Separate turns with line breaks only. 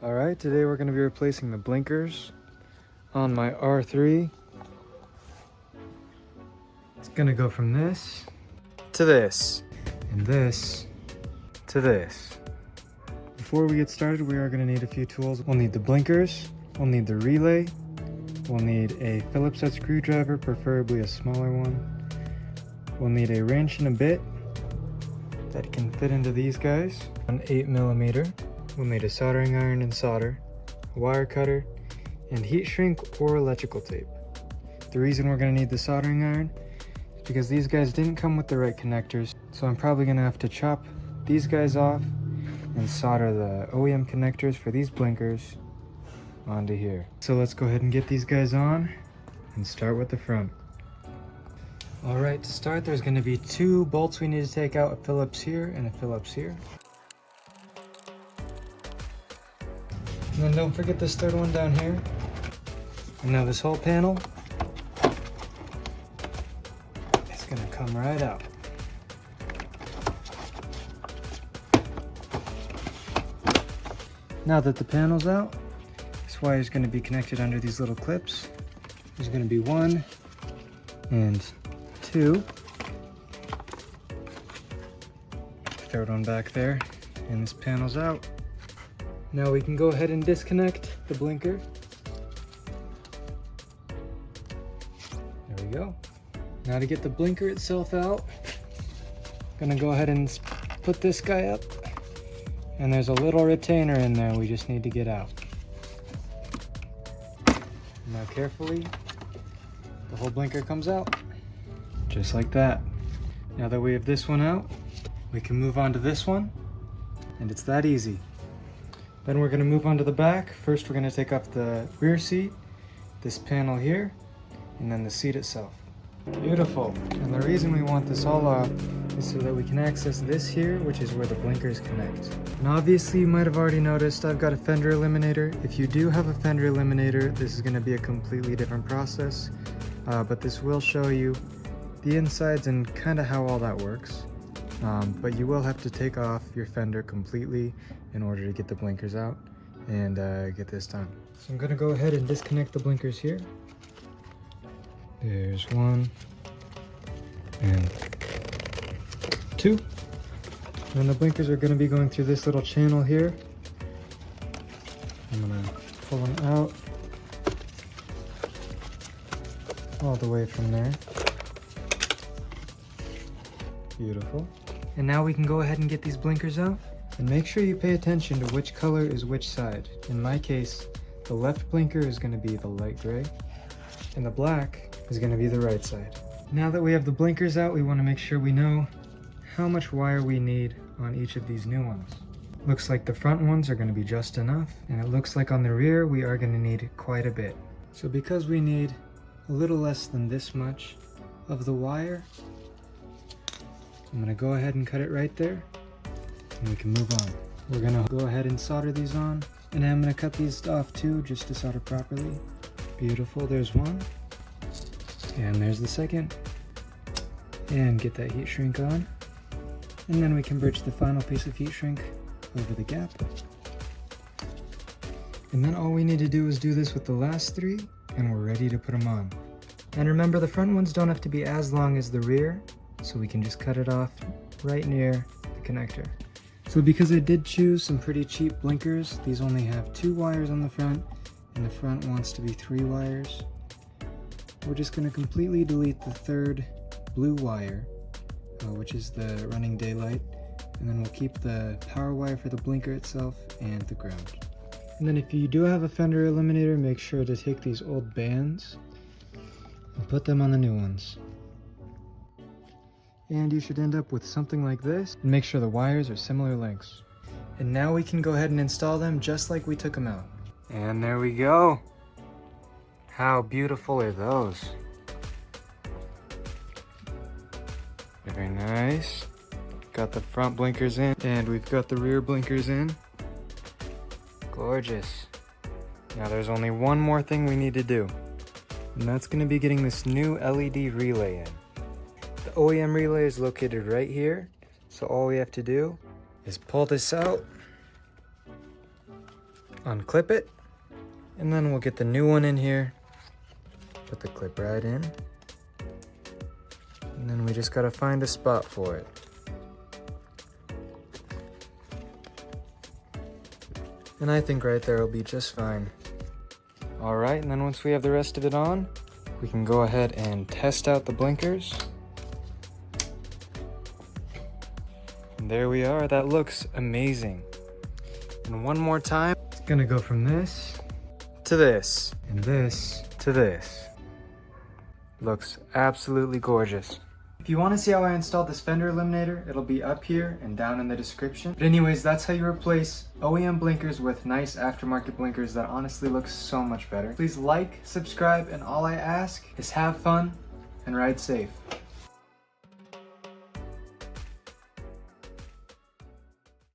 Alright, today we're going to be replacing the blinkers on my R3. It's going to go from this to this, and this to this. Before we get started, we are going to need a few tools. We'll need the blinkers, we'll need the relay, we'll need a Phillips head screwdriver, preferably a smaller one. We'll need a wrench and a bit that can fit into these guys, an 8mm. We'll need a soldering iron and solder, a wire cutter, and heat shrink or electrical tape. The reason we're going to need the soldering iron is because these guys didn't come with the right connectors, so I'm probably going to have to chop these guys off and solder the OEM connectors for these blinkers onto here. So let's go ahead and get these guys on and start with the front. Alright, to start there's going to be 2 bolts we need to take out, a Phillips here and a Phillips here. And then don't forget this third one down here. And now this whole panel is going to come right out. Now that the panel's out, this wire is going to be connected under these little clips. There's going to be 1 and 2. Third one back there, and this panel's out. Now we can go ahead and disconnect the blinker. There we go. Now to get the blinker itself out, I'm gonna go ahead and put this guy up. And there's a little retainer in there we just need to get out. Now carefully, the whole blinker comes out. Just like that. Now that we have this one out, we can move on to this one. And it's that easy. Then we're going to move on to the back. First we're going to take off the rear seat, this panel here, and then the seat itself. Beautiful. And the reason we want this all off is so that we can access this here, which is where the blinkers connect. And obviously you might have already noticed I've got a fender eliminator. If you do have a fender eliminator, this is going to be a completely different process, but this will show you the insides and kind of how all that works. But you will have to take off your fender completely in order to get the blinkers out and get this done. So I'm going to go ahead and disconnect the blinkers here. There's 1 and 2. And the blinkers are going to be going through this little channel here. I'm going to pull them out all the way from there. Beautiful. And now we can go ahead and get these blinkers out. And make sure you pay attention to which color is which side. In my case, the left blinker is going to be the light gray, and the black is going to be the right side. Now that we have the blinkers out, we want to make sure we know how much wire we need on each of these new ones. Looks like the front ones are going to be just enough, and it looks like on the rear we are going to need quite a bit. So because we need a little less than this much of the wire, I'm going to go ahead and cut it right there, and we can move on. We're going to go ahead and solder these on, and I'm going to cut these off too, just to solder properly. Beautiful, there's 1, and there's the second. And get that heat shrink on, and then we can bridge the final piece of heat shrink over the gap. And then all we need to do is do this with the last 3, and we're ready to put them on. And remember, the front ones don't have to be as long as the rear, so we can just cut it off right near the connector. So because I did choose some pretty cheap blinkers, these only have 2 wires on the front, and the front wants to be 3 wires. We're just going to completely delete the third blue wire, which is the running daylight, and then we'll keep the power wire for the blinker itself and the ground. And then if you do have a fender eliminator, make sure to take these old bands and put them on the new ones. And you should end up with something like this, and make sure the wires are similar lengths. And now we can go ahead and install them just like we took them out. And there we go. How beautiful are those? Very nice. Got the front blinkers in, and we've got the rear blinkers in. Gorgeous. Now there's only one more thing we need to do, and that's going to be getting this new LED relay in. The OEM relay is located right here, so all we have to do is pull this out unclip it, and then we'll get the new one in here, put the clip right in, and then we just gotta find a spot for it. And I think right there will be just fine. All right, and then once we have the rest of it on, we can go ahead and test out the blinkers. And there we are, that looks amazing. And one more time, it's gonna go from this to this, and this to this. Looks absolutely gorgeous. If you want to see how I installed this fender eliminator, it'll be up here and down in the description. But anyways, that's how you replace OEM blinkers with nice aftermarket blinkers that honestly look so much better. Please like, subscribe, and all I ask is have fun and ride safe.